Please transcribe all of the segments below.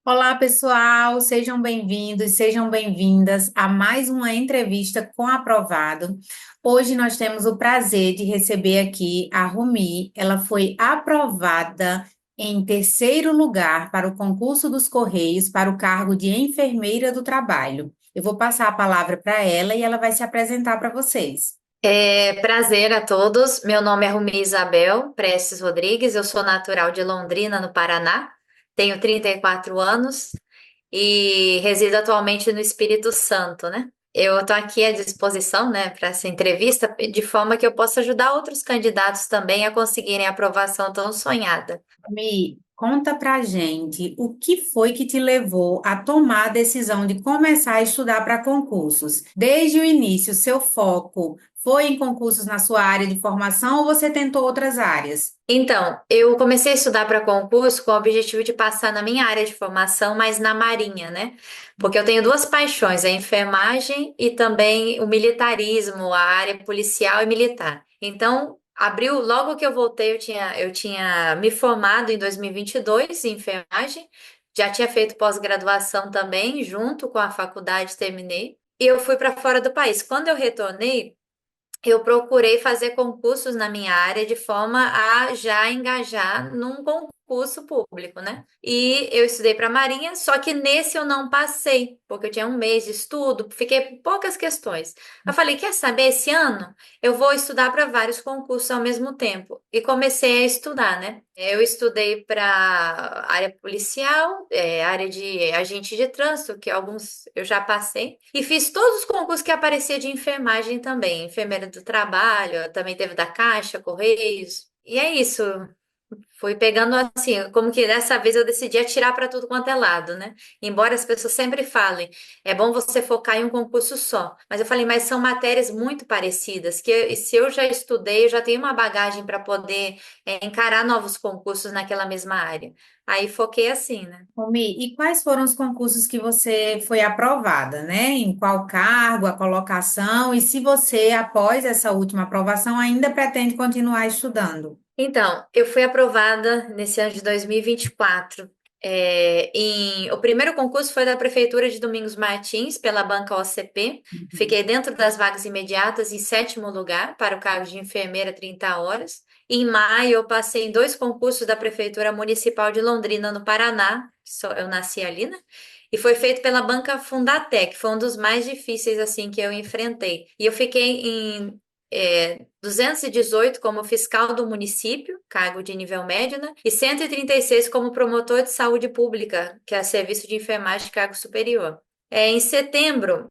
Olá, pessoal, sejam bem-vindos, sejam bem-vindas a mais uma entrevista com Aprovado. Hoje nós temos o prazer de receber aqui a Rumi. Ela foi aprovada em terceiro lugar para o concurso dos Correios para o cargo de enfermeira do trabalho. Eu vou passar a palavra para ela e ela vai se apresentar para vocês. Prazer a todos. Meu nome é Rumi Isabel Prestes Rodrigues. Eu sou natural de Londrina, no Paraná. Tenho 34 anos e resido atualmente no Espírito Santo, né? Eu estou aqui à disposição, né, para essa entrevista, de forma que eu possa ajudar outros candidatos também a conseguirem a aprovação tão sonhada. Mi, conta pra gente o que foi que te levou a tomar a decisão de começar a estudar para concursos. Desde o início, seu foco foi em concursos na sua área de formação ou você tentou outras áreas? Então, eu comecei a estudar para concurso com o objetivo de passar na minha área de formação, mas na Marinha, né? Porque eu tenho duas paixões, a enfermagem e também o militarismo, a área policial e militar. Então, abriu, logo que eu voltei, eu tinha me formado em 2022 em enfermagem, já tinha feito pós-graduação também, junto com a faculdade, terminei. E eu fui para fora do país. Quando eu retornei, eu procurei fazer concursos na minha área de forma a já engajar num concurso público, né? E eu estudei para a Marinha, só que nesse eu não passei, porque eu tinha um mês de estudo, fiquei com poucas questões. Eu falei, quer saber, esse ano eu vou estudar para vários concursos ao mesmo tempo. E comecei a estudar, né? Eu estudei para área policial, área de agente de trânsito, que alguns eu já passei, e fiz todos os concursos que aparecia de enfermagem também, enfermeira do trabalho, também teve da Caixa, Correios. E é isso. Fui pegando assim, como que dessa vez eu decidi atirar para tudo quanto é lado, né? Embora as pessoas sempre falem, é bom você focar em um concurso só. Mas eu falei, mas são matérias muito parecidas, se eu já estudei, eu já tenho uma bagagem para poder encarar novos concursos naquela mesma área. Aí foquei assim, né? Rumi, e quais foram os concursos que você foi aprovada, né? Em qual cargo, a colocação, e se você, após essa última aprovação, ainda pretende continuar estudando? Então, eu fui aprovada nesse ano de 2024. O primeiro concurso foi da Prefeitura de Domingos Martins, pela banca OCP. Fiquei dentro das vagas imediatas em sétimo lugar para o cargo de enfermeira 30 horas. Em maio, eu passei em dois concursos da Prefeitura Municipal de Londrina, no Paraná. Eu nasci ali, né? E foi feito pela banca Fundatec. Foi um dos mais difíceis assim que eu enfrentei. E eu fiquei em 218 como fiscal do município, cargo de nível médio, né? E 136 como promotor de saúde pública, que é serviço de enfermagem de cargo superior. Em setembro,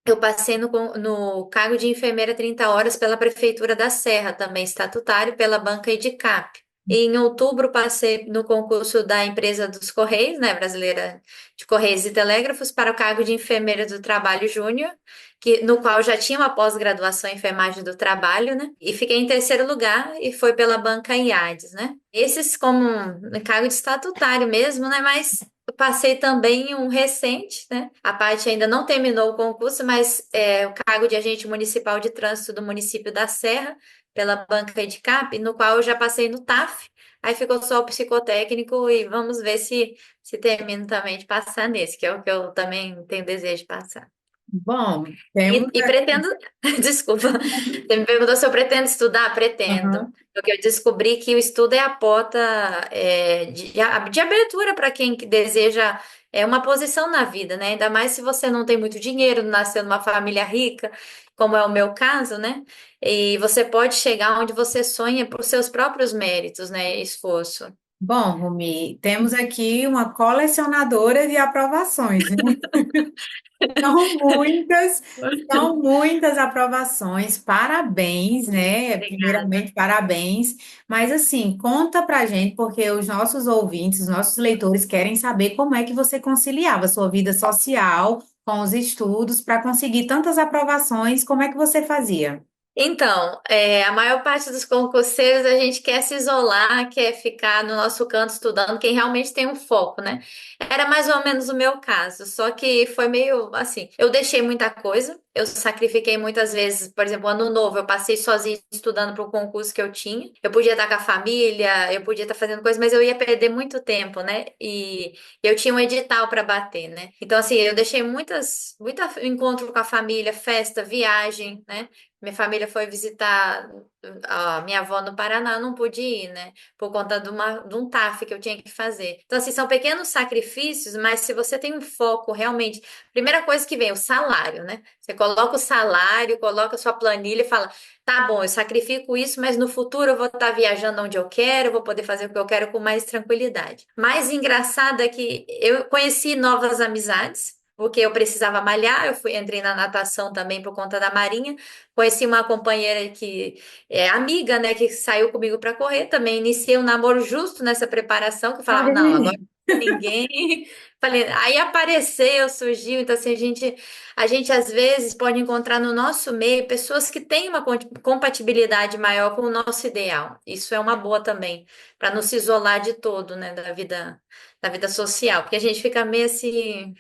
eu passei no cargo de enfermeira 30 horas pela Prefeitura da Serra, também estatutário, pela banca Edicap. E em outubro, passei no concurso da empresa dos Correios, né, brasileira de Correios e Telégrafos, para o cargo de enfermeira do trabalho júnior, no qual já tinha uma pós-graduação em enfermagem do trabalho, né? E fiquei em terceiro lugar e foi pela banca IADES, né? Esses como um cargo de estatutário mesmo, né? Mas eu passei também um recente, né? A parte ainda não terminou o concurso, mas o cargo de agente municipal de trânsito do município da Serra, pela banca Edcap, no qual eu já passei no TAF. Aí ficou só o psicotécnico e vamos ver se termino também de passar nesse, que é o que eu também tenho desejo de passar. Bom, temos. E pretendo, desculpa, você me perguntou se eu pretendo estudar? Pretendo. Aham. Porque eu descobri que o estudo é a porta de abertura para quem que deseja uma posição na vida, né? Ainda mais se você não tem muito dinheiro, não nasceu numa família rica, como é o meu caso, né? E você pode chegar onde você sonha por seus próprios méritos, né? E esforço. Bom, Rumi, temos aqui uma colecionadora de aprovações, né? São muitas, são muitas aprovações. Parabéns, né? Obrigada. Primeiramente, parabéns. Mas assim, conta pra gente, porque os nossos ouvintes, os nossos leitores querem saber como é que você conciliava a sua vida social com os estudos para conseguir tantas aprovações. Como é que você fazia? Então, a maior parte dos concurseiros a gente quer se isolar, quer ficar no nosso canto estudando, quem realmente tem um foco, né? Era mais ou menos o meu caso, só que foi meio assim, eu deixei muita coisa, eu sacrifiquei muitas vezes, por exemplo, ano novo, eu passei sozinha estudando para o concurso que eu tinha. Eu podia estar com a família, eu podia estar fazendo coisas, mas eu ia perder muito tempo, né? E eu tinha um edital para bater, né? Então, assim, eu deixei muita encontro com a família, festa, viagem, né? Minha família foi visitar a minha avó no Paraná, eu não pude ir, né? Por conta de um TAF que eu tinha que fazer. Então, assim, são pequenos sacrifícios, mas se você tem um foco realmente. Primeira coisa que vem, o salário, né? Você coloca o salário, coloca a sua planilha e fala: tá bom, eu sacrifico isso, mas no futuro eu vou estar viajando onde eu quero, eu vou poder fazer o que eu quero com mais tranquilidade. Mais engraçado é que eu conheci novas amizades. Porque eu precisava malhar, entrei na natação também por conta da Marinha. Conheci uma companheira que é amiga, né, que saiu comigo para correr. Também iniciei um namoro justo nessa preparação, que eu falava, não, agora Ai, não tem ninguém. Falei, aí apareceu, surgiu. Então, assim, a gente às vezes pode encontrar no nosso meio pessoas que têm uma compatibilidade maior com o nosso ideal. Isso é uma boa também, para não se isolar de todo, né, da vida social, porque a gente fica meio assim,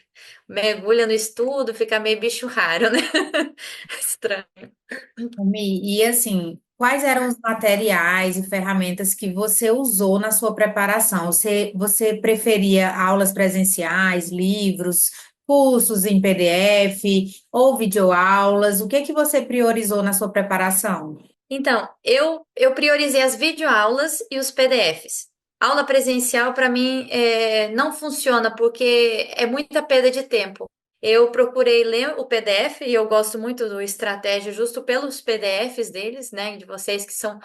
mergulha no estudo, fica meio bicho raro, né? Estranho. Mi, e assim, quais eram os materiais e ferramentas que você usou na sua preparação? Você preferia aulas presenciais, livros, cursos em PDF ou videoaulas? O que que você priorizou na sua preparação? Então, eu priorizei as videoaulas e os PDFs. Aula presencial, para mim, não funciona porque é muita perda de tempo. Eu procurei ler o PDF e eu gosto muito do Estratégia justo pelos PDFs deles, né, de vocês que são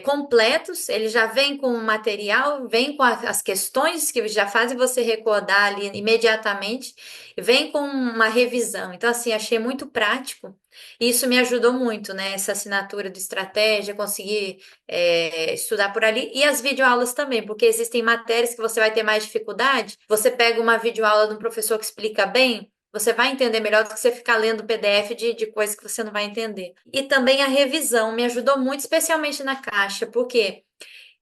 completos. Ele já vem com o material, vem com as questões que já fazem você recordar ali imediatamente, vem com uma revisão. Então, assim, achei muito prático. E isso me ajudou muito, né? Essa assinatura de estratégia, conseguir estudar por ali. E as videoaulas também, porque existem matérias que você vai ter mais dificuldade. Você pega uma videoaula de um professor que explica bem, você vai entender melhor do que você ficar lendo PDF de coisas que você não vai entender. E também a revisão me ajudou muito, especialmente na caixa, porque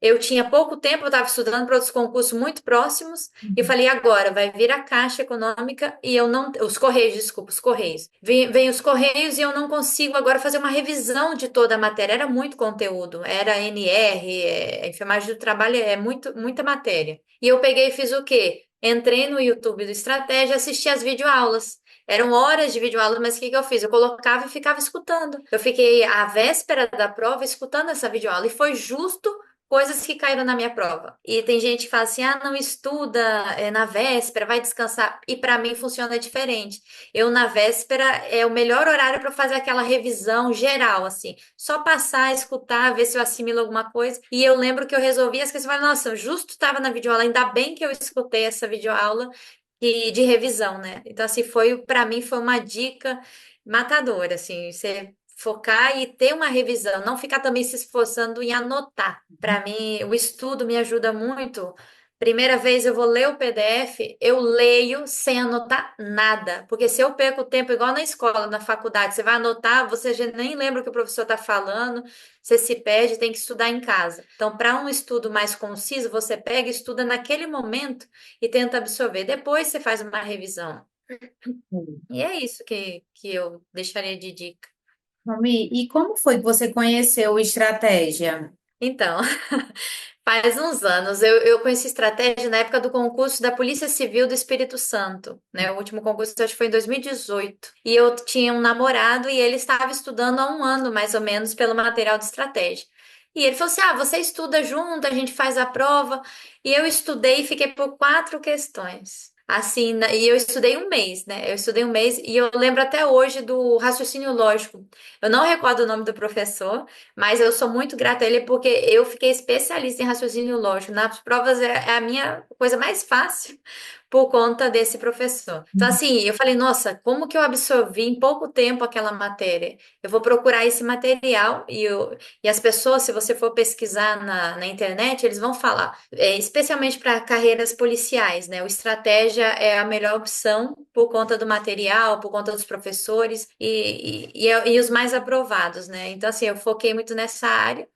eu tinha pouco tempo, eu estava estudando para outros concursos muito próximos, e eu falei, agora vai vir a Caixa Econômica e eu não. Os Correios, desculpa, os Correios. Vem os Correios e eu não consigo agora fazer uma revisão de toda a matéria. Era muito conteúdo, era NR, enfermagem do trabalho, muita matéria. E eu peguei e fiz o quê? Entrei no YouTube do Estratégia, assisti as videoaulas. Eram horas de videoaula, mas o que que eu fiz? Eu colocava e ficava escutando. Eu fiquei a véspera da prova escutando essa videoaula e foi justo coisas que caíram na minha prova. E tem gente que fala assim: ah, não estuda na véspera, vai descansar. E para mim funciona diferente. Eu, na véspera, é o melhor horário para fazer aquela revisão geral, assim. Só passar, escutar, ver se eu assimilo alguma coisa. E eu lembro que eu resolvi as questões, falei, nossa, eu justo estava na videoaula, ainda bem que eu escutei essa videoaula e de revisão, né? Então, assim, para mim foi uma dica matadora, assim, você focar e ter uma revisão, não ficar também se esforçando em anotar. Para mim, o estudo me ajuda muito. Primeira vez eu vou ler o PDF, eu leio sem anotar nada, porque se eu perco o tempo, igual na escola, na faculdade, você vai anotar, você já nem lembra o que o professor está falando, você se perde, tem que estudar em casa. Então, para um estudo mais conciso, você pega e estuda naquele momento e tenta absorver. Depois você faz uma revisão. E é isso que eu deixaria de dica. Mi, e como foi que você conheceu o Estratégia? Então, faz uns anos, eu conheci estratégia na época do concurso da Polícia Civil do Espírito Santo, né? O último concurso acho que foi em 2018. E eu tinha um namorado e ele estava estudando há um ano, mais ou menos, pelo material de estratégia. E ele falou assim: ah, você estuda junto, a gente faz a prova. E eu estudei e fiquei por 4 questões. Assim, e eu estudei um mês, né? Eu estudei um mês e eu lembro até hoje do raciocínio lógico. Eu não recordo o nome do professor, mas eu sou muito grata a ele porque eu fiquei especialista em raciocínio lógico. Nas provas é a minha coisa mais fácil, por conta desse professor. Então, assim, eu falei, nossa, como que eu absorvi em pouco tempo aquela matéria? Eu vou procurar esse material e as pessoas, se você for pesquisar na internet, eles vão falar, especialmente para carreiras policiais, né? O estratégia é a melhor opção por conta do material, por conta dos professores e os mais aprovados, né? Então, assim, eu foquei muito nessa área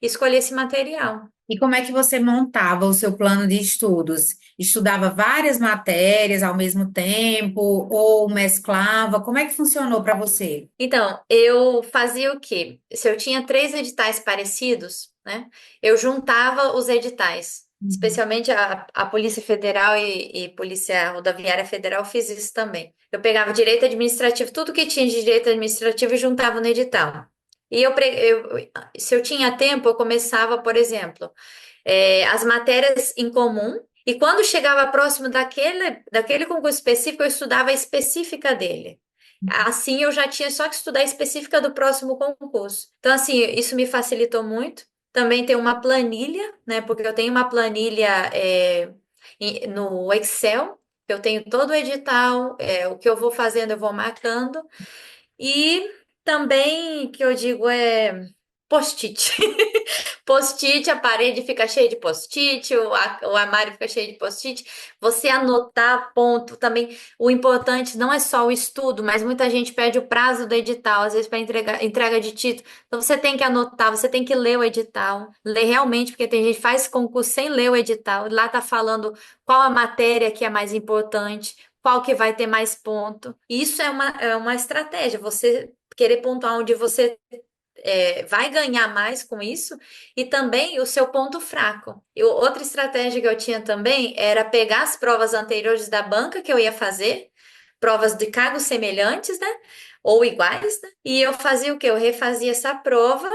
e escolhi esse material. E como é que você montava o seu plano de estudos? Estudava várias matérias ao mesmo tempo ou mesclava? Como é que funcionou para você? Então, eu fazia o quê? Se eu tinha três editais parecidos, né? Eu juntava os editais. Uhum. Especialmente a Polícia Federal e Polícia Rodoviária Federal, eu fiz isso também. Eu pegava direito administrativo, tudo que tinha de direito administrativo e juntava no edital. E se eu tinha tempo, eu começava, por exemplo, as matérias em comum, e quando chegava próximo daquele concurso específico, eu estudava a específica dele. Assim, eu já tinha só que estudar a específica do próximo concurso. Então, assim, isso me facilitou muito. Também tem uma planilha, né? Porque eu tenho uma planilha no Excel. Eu tenho todo o edital, o que eu vou fazendo, eu vou marcando. E também, que eu digo, post-it. Post-it, a parede fica cheia de post-it, o armário fica cheio de post-it. Você anotar ponto também. O importante não é só o estudo, mas muita gente perde o prazo do edital, às vezes para entrega de título. Então você tem que anotar, você tem que ler o edital, ler realmente, porque tem gente que faz concurso sem ler o edital. Lá tá falando qual a matéria que é mais importante. Qual que vai ter mais ponto? Isso é uma estratégia, você querer pontuar onde você vai ganhar mais com isso e também o seu ponto fraco. Outra estratégia que eu tinha também era pegar as provas anteriores da banca que eu ia fazer, provas de cargos semelhantes, né? Ou iguais, né? E eu fazia o quê? Eu refazia essa prova.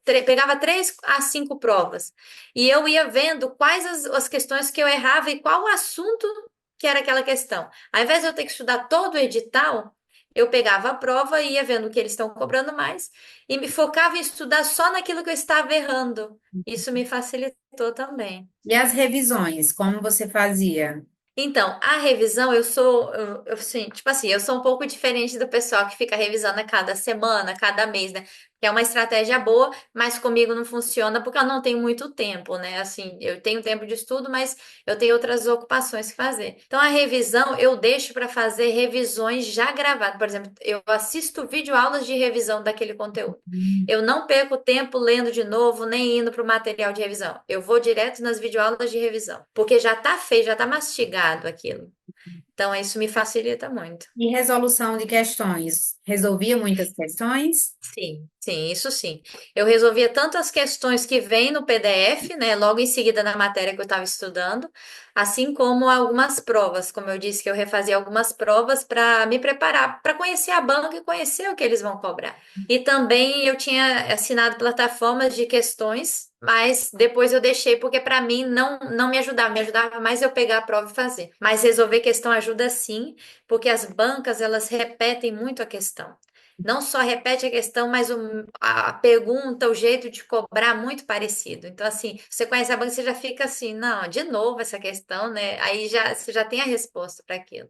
Pegava 3 a 5 provas e eu ia vendo quais as questões que eu errava e qual o assunto que era aquela questão. Ao invés de eu ter que estudar todo o edital, eu pegava a prova e ia vendo o que eles estão cobrando mais e me focava em estudar só naquilo que eu estava errando. Isso me facilitou também. E as revisões, como você fazia? Então, a revisão, assim, tipo assim, eu sou um pouco diferente do pessoal que fica revisando a cada semana, a cada mês, né? Que é uma estratégia boa, mas comigo não funciona porque eu não tenho muito tempo, né? Assim, eu tenho tempo de estudo, mas eu tenho outras ocupações que fazer. Então, a revisão eu deixo para fazer revisões já gravadas. Por exemplo, eu assisto videoaulas de revisão daquele conteúdo. Eu não perco tempo lendo de novo, nem indo para o material de revisão. Eu vou direto nas videoaulas de revisão, porque já está feito, já está mastigado aquilo. Então, isso me facilita muito. E resolução de questões? Resolvia muitas questões? Sim, sim, isso sim. Eu resolvia tanto as questões que vêm no PDF, né, logo em seguida na matéria que eu estava estudando, assim como algumas provas, como eu disse que eu refazia algumas provas para me preparar, para conhecer a banca e conhecer o que eles vão cobrar. E também eu tinha assinado plataformas de questões, mas depois eu deixei porque para mim não me ajudava mais eu pegar a prova e fazer. Mas resolver questão ajuda sim, porque as bancas elas repetem muito a questão. Não só repete a questão, mas a pergunta, o jeito de cobrar muito parecido. Então, assim, você conhece a banca, você já fica assim, não, de novo essa questão, né? Aí você já tem a resposta para aquilo.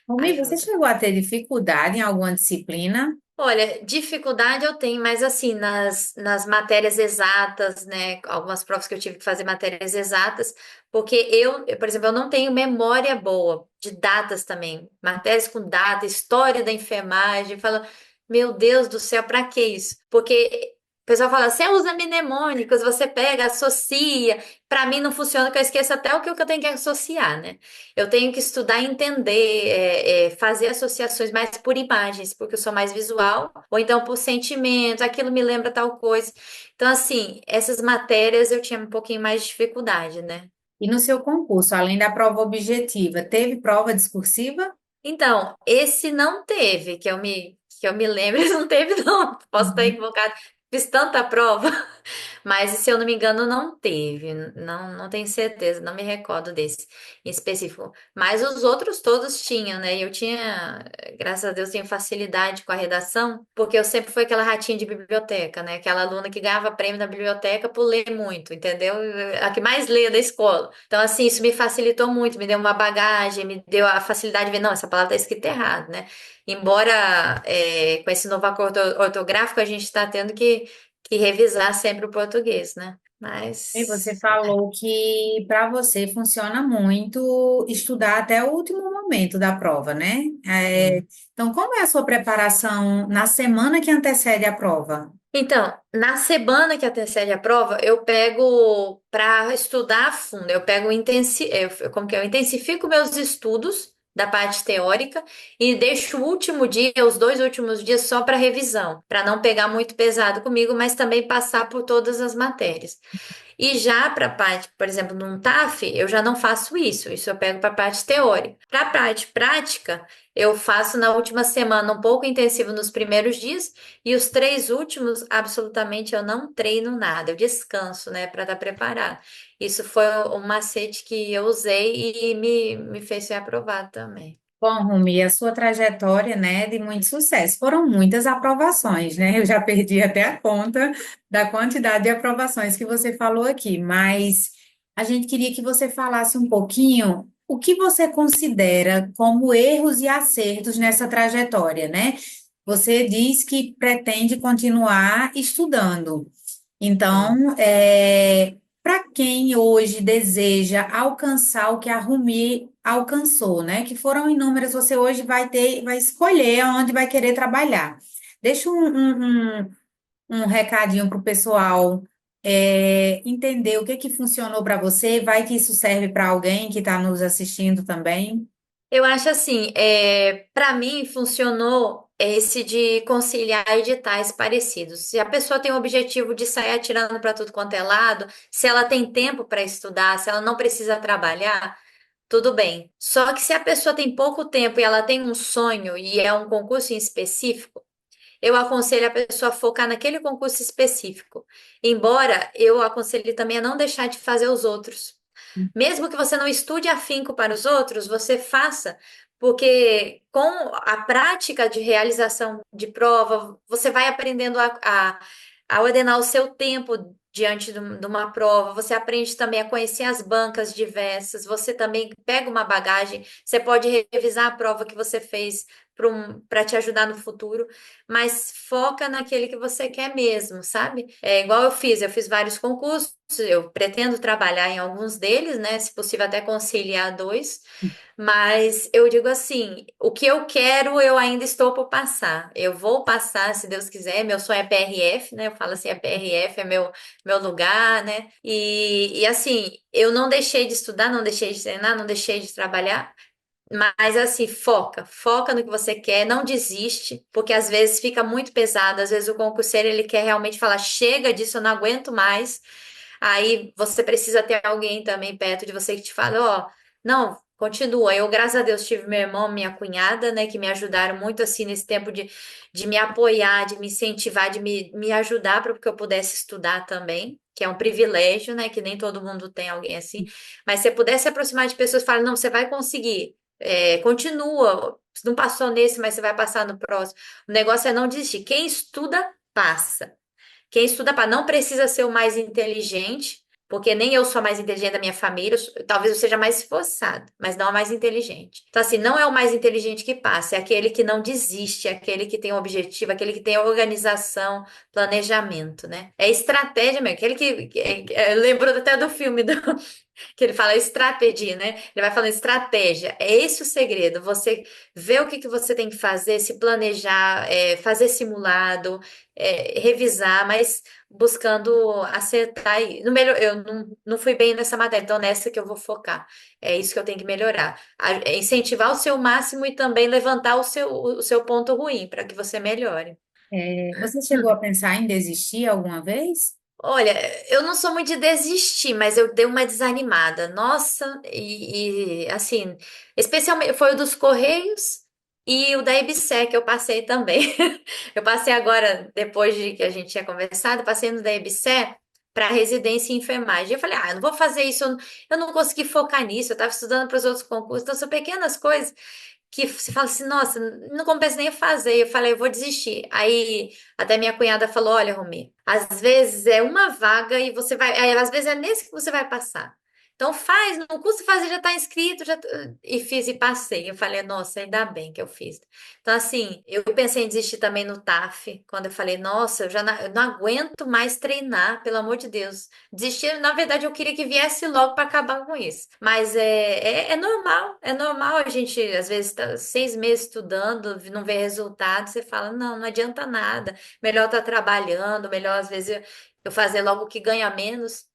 Amigo, você Ajuda. chegou a ter dificuldade em alguma disciplina? Olha, dificuldade eu tenho, mas assim, nas matérias exatas, né? Algumas provas que eu tive que fazer matérias exatas, porque por exemplo, eu não tenho memória boa de datas também. Matérias com data, história da enfermagem, fala, meu Deus do céu, para que isso? Porque o pessoal fala, você usa mnemônicos, você pega, associa. Para mim não funciona, que eu esqueço até o que eu tenho que associar, né? Eu tenho que estudar e entender, fazer associações mais por imagens, porque eu sou mais visual, ou então por sentimentos, aquilo me lembra tal coisa. Então, assim, essas matérias eu tinha um pouquinho mais de dificuldade, né? E no seu concurso, além da prova objetiva, teve prova discursiva? Então, esse não teve, que eu me lembre, não teve, não. Posso estar Uhum. equivocada. Fiz tanta prova. Mas, se eu não me engano, não teve. Não tenho certeza, não me recordo desse em específico. Mas os outros todos tinham, né? E eu tinha, graças a Deus, tenho facilidade com a redação, porque eu sempre fui aquela ratinha de biblioteca, né? Aquela aluna que ganhava prêmio na biblioteca por ler muito, entendeu? A que mais lê da escola. Então, assim, isso me facilitou muito, me deu uma bagagem, me deu a facilidade de ver, não, essa palavra está escrita errado, né? Embora com esse novo acordo ortográfico a gente está tendo que revisar sempre o português, né? E você Mas falou que para você funciona muito estudar até o último momento da prova, né? Então, como é a sua preparação na semana que antecede a prova? então, na semana que antecede a prova, eu pego para estudar a fundo, eu pego como que é? Eu intensifico meus estudos da parte teórica e deixo o último dia, os 2 últimos dias só para revisão, para não pegar muito pesado comigo, mas também passar por todas as matérias. E já para a parte, por exemplo, num TAF, eu já não faço isso. Isso eu pego para a parte teórica. Para a parte prática, eu faço na última semana um pouco intensivo nos primeiros dias e os 3 últimos, absolutamente, eu não treino nada. Eu descanso, né, para estar preparado. Isso foi um macete que eu usei e me fez ser aprovado também. Bom, Rumi, a sua trajetória, né, de muito sucesso. Foram muitas aprovações, né? Eu já perdi até a conta da quantidade de aprovações que você falou aqui, mas a gente queria que você falasse um pouquinho o que você considera como erros e acertos nessa trajetória, né? Você diz que pretende continuar estudando. Sim. Então, para quem hoje deseja alcançar o que a Rumi alcançou, né? Que foram inúmeras, você hoje vai escolher onde vai querer trabalhar. Deixa um recadinho para o pessoal entender o que que funcionou para você, vai que isso serve para alguém que está nos assistindo também. Eu acho assim, para mim funcionou esse de conciliar editais parecidos. Se a pessoa tem o objetivo de sair atirando para tudo quanto é lado, se ela tem tempo para estudar, se ela não precisa trabalhar, tudo bem. Só que se a pessoa tem pouco tempo e ela tem um sonho e é um concurso em específico, eu aconselho a pessoa a focar naquele concurso específico. Embora eu aconselhe também a não deixar de fazer os outros. Mesmo que você não estude afinco para os outros, você faça, porque com a prática de realização de prova, você vai aprendendo a ordenar o seu tempo diante de uma prova, você aprende também a conhecer as bancas diversas, você também pega uma bagagem, você pode revisar a prova que você fez para te ajudar no futuro, mas foca naquele que você quer mesmo, sabe? É igual eu fiz vários concursos, eu pretendo trabalhar em alguns deles, né? Se possível, até conciliar dois. Mas eu digo assim, o que eu quero, eu ainda estou por passar. Eu vou passar, se Deus quiser. Meu sonho é PRF, né? Eu falo assim, a PRF é meu lugar, né? E assim, eu não deixei de estudar, não deixei de treinar, não deixei de trabalhar. Mas assim, foca no que você quer, não desiste, porque às vezes fica muito pesado, às vezes o concurseiro ele quer realmente falar, chega disso, eu não aguento mais. Aí você precisa ter alguém também perto de você que te fala, ó, não, continua. Eu, graças a Deus, tive meu irmão, minha cunhada, né, que me ajudaram muito assim nesse tempo de me apoiar, de me incentivar, de me ajudar para que eu pudesse estudar também. Que é um privilégio, né? Que nem todo mundo tem alguém assim. Mas se você puder se aproximar de pessoas, fala, não, você vai conseguir. Continua. Você não passou nesse, mas você vai passar no próximo. O negócio é não desistir. Quem estuda, passa. Quem estuda para não precisa ser o mais inteligente, porque nem eu sou a mais inteligente da minha família, talvez eu seja mais esforçado, mas não a mais inteligente. Então, assim, não é o mais inteligente que passa, é aquele que não desiste, é aquele que tem um objetivo, aquele que tem organização, planejamento, né? É estratégia mesmo, aquele lembrou até do filme que ele fala strategy, né? Ele vai falando estratégia. É esse o segredo. Você ver o que que você tem que fazer, se planejar, fazer simulado, revisar, mas buscando acertar. No melhor, eu não fui bem nessa matéria, então nessa que eu vou focar. É isso que eu tenho que melhorar. Incentivar o seu máximo e também levantar o seu ponto ruim para que você melhore. Você chegou a pensar em desistir alguma vez? Olha, eu não sou muito de desistir, mas eu dei uma desanimada. Nossa, assim, especialmente foi o dos Correios e o da EBSER que eu passei também. Eu passei agora, depois de que a gente tinha conversado, passei no da EBSER para residência em enfermagem. Eu falei, eu não vou fazer isso, eu não consegui focar nisso, eu estava estudando para os outros concursos. Então, são pequenas coisas que você fala assim, nossa, não compensa nem fazer. Eu falei, eu vou desistir. Aí até minha cunhada falou, olha, Romi, às vezes é uma vaga e você vai, às vezes é nesse que você vai passar. Então faz, não custa fazer, já está inscrito, e fiz e passei. Eu falei, nossa, ainda bem que eu fiz. Então, assim, eu pensei em desistir também no TAF, quando eu falei, nossa, eu não aguento mais treinar, pelo amor de Deus. Desistir, na verdade, eu queria que viesse logo para acabar com isso. Mas é normal a gente, às vezes, tá 6 meses estudando, não vê resultado, você fala, não, não adianta nada, melhor estar trabalhando, melhor, às vezes, eu fazer logo o que ganha menos.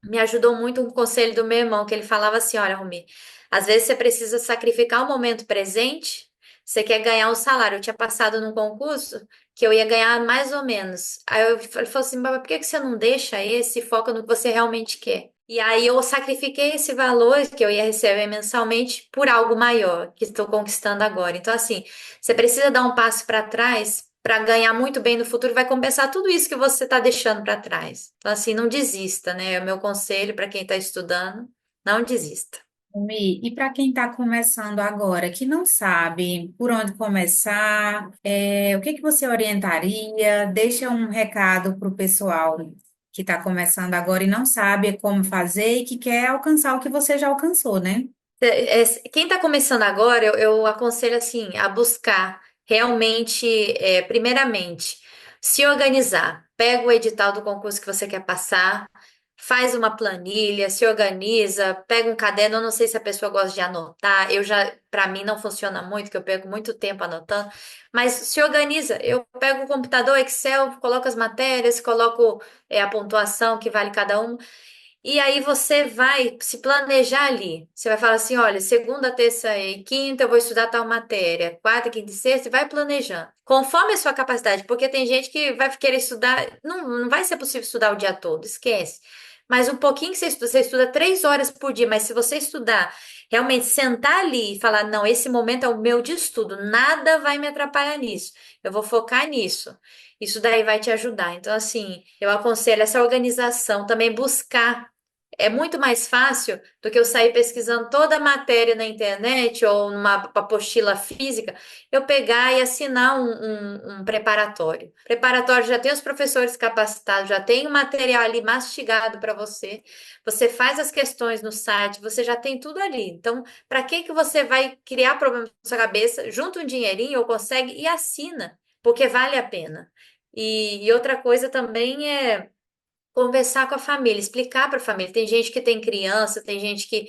Me ajudou muito um conselho do meu irmão, que ele falava assim: olha, Rumi, às vezes você precisa sacrificar o momento presente, você quer ganhar um salário. Eu tinha passado num concurso que eu ia ganhar mais ou menos. Ele falou assim: mas por que que você não deixa esse e foca no que você realmente quer? E aí eu sacrifiquei esse valor que eu ia receber mensalmente por algo maior que estou conquistando agora. Então, assim, você precisa dar um passo para trás para ganhar muito bem no futuro, vai compensar tudo isso que você está deixando para trás. Então, assim, não desista, né? É o meu conselho para quem está estudando, não desista. Mi, e para quem está começando agora, que não sabe por onde começar, o que que você orientaria? Deixa um recado para o pessoal que está começando agora e não sabe como fazer e que quer alcançar o que você já alcançou, né? Quem está começando agora, eu aconselho assim a buscar realmente, primeiramente, se organizar. Pega o edital do concurso que você quer passar, faz uma planilha, se organiza, pega um caderno. Eu não sei se a pessoa gosta de anotar. Eu já, para mim, não funciona muito, que eu perco muito tempo anotando. Mas se organiza. Eu pego o computador, Excel, coloco as matérias, coloco, a pontuação que vale cada uma. E aí você vai se planejar ali. Você vai falar assim, olha, segunda, terça e quinta eu vou estudar tal matéria, quarta, quinta e sexta, e vai planejando. Conforme a sua capacidade, porque tem gente que vai querer estudar, não vai ser possível estudar o dia todo, esquece. Mas um pouquinho que você estuda 3 horas por dia, mas se você estudar, realmente sentar ali e falar, não, esse momento é o meu de estudo, nada vai me atrapalhar nisso. Eu vou focar nisso. Isso daí vai te ajudar. Então, assim, eu aconselho essa organização, também buscar é muito mais fácil do que eu sair pesquisando toda a matéria na internet ou numa apostila física, eu pegar e assinar um preparatório. Preparatório já tem os professores capacitados, já tem o material ali mastigado para você. Você faz as questões no site, você já tem tudo ali. Então, para que que você vai criar problema na sua cabeça? Junta um dinheirinho ou consegue e assina, porque vale a pena. E outra coisa também é conversar com a família, explicar para a família. Tem gente que tem criança, tem gente que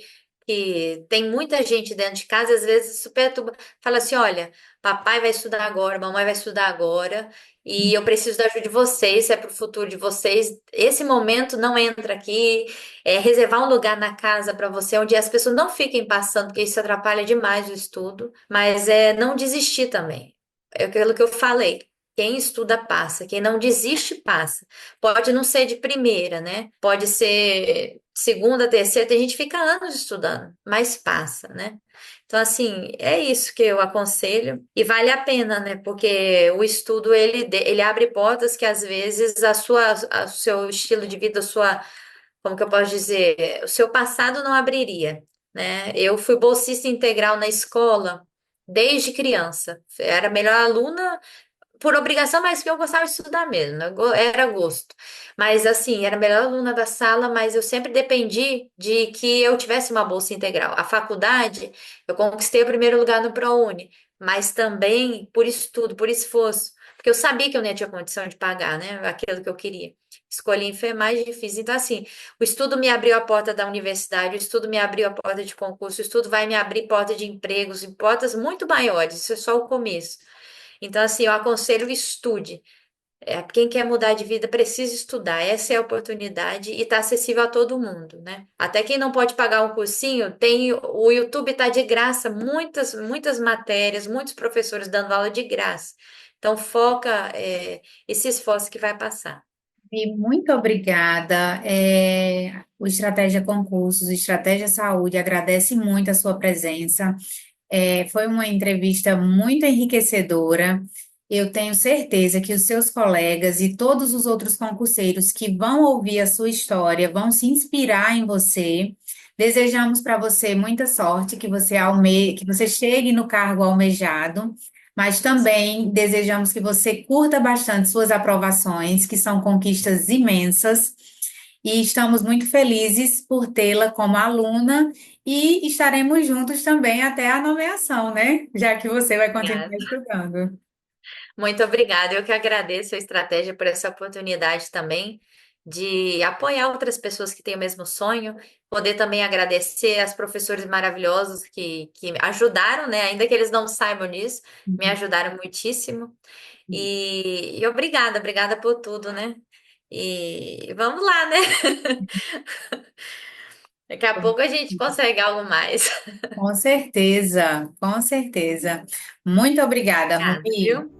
tem muita gente dentro de casa, às vezes isso perturba. Fala assim: olha, papai vai estudar agora, mamãe vai estudar agora, e eu preciso da ajuda de vocês, se é para o futuro de vocês. Esse momento não entra aqui, reservar um lugar na casa para você, onde as pessoas não fiquem passando, porque isso atrapalha demais o estudo, mas é não desistir também. É aquilo que eu falei. Quem estuda passa, quem não desiste passa. Pode não ser de primeira, né? Pode ser segunda, terceira, tem gente que fica anos estudando, mas passa, né? Então, assim, é isso que eu aconselho e vale a pena, né? Porque o estudo, ele abre portas que às vezes o seu estilo de vida, a sua, como que eu posso dizer, o seu passado não abriria, né? Eu fui bolsista integral na escola desde criança. Era a melhor aluna por obrigação, mas que eu gostava de estudar mesmo, né? Era gosto. Mas assim, era a melhor aluna da sala, mas eu sempre dependi de que eu tivesse uma bolsa integral. A faculdade, eu conquistei o primeiro lugar no ProUni, mas também por estudo, por esforço, porque eu sabia que eu não ia ter condição de pagar, né? Aquilo que eu queria. Escolhi enfermagem e fiz. Então, assim, o estudo me abriu a porta da universidade, o estudo me abriu a porta de concurso, o estudo vai me abrir porta de empregos, e portas muito maiores. Isso é só o começo. Então, assim, eu aconselho estude. Quem quer mudar de vida precisa estudar. Essa é a oportunidade e está acessível a todo mundo, né? Até quem não pode pagar um cursinho, o YouTube está de graça, muitas matérias, muitos professores dando aula de graça. Então, foca, esse esforço que vai passar. E muito obrigada. O Estratégia Concursos, Estratégia Saúde agradece muito a sua presença. Foi uma entrevista muito enriquecedora. Eu tenho certeza que os seus colegas e todos os outros concurseiros que vão ouvir a sua história vão se inspirar em você. Desejamos para você muita sorte, que você chegue no cargo almejado, mas também desejamos que você curta bastante suas aprovações, que são conquistas imensas, e estamos muito felizes por tê-la como aluna e estaremos juntos também até a nomeação, né? Já que você vai continuar Obrigada. estudando. Muito obrigada. Eu que agradeço a estratégia por essa oportunidade também de apoiar outras pessoas que têm o mesmo sonho, poder também agradecer aos professores maravilhosos que me ajudaram, né? Ainda que eles não saibam disso, me ajudaram muitíssimo. E obrigada, obrigada por tudo, né? E vamos lá, né? Daqui a pouco a gente consegue algo mais. Com certeza, com certeza. Muito obrigada, Obrigada, Rumi. viu?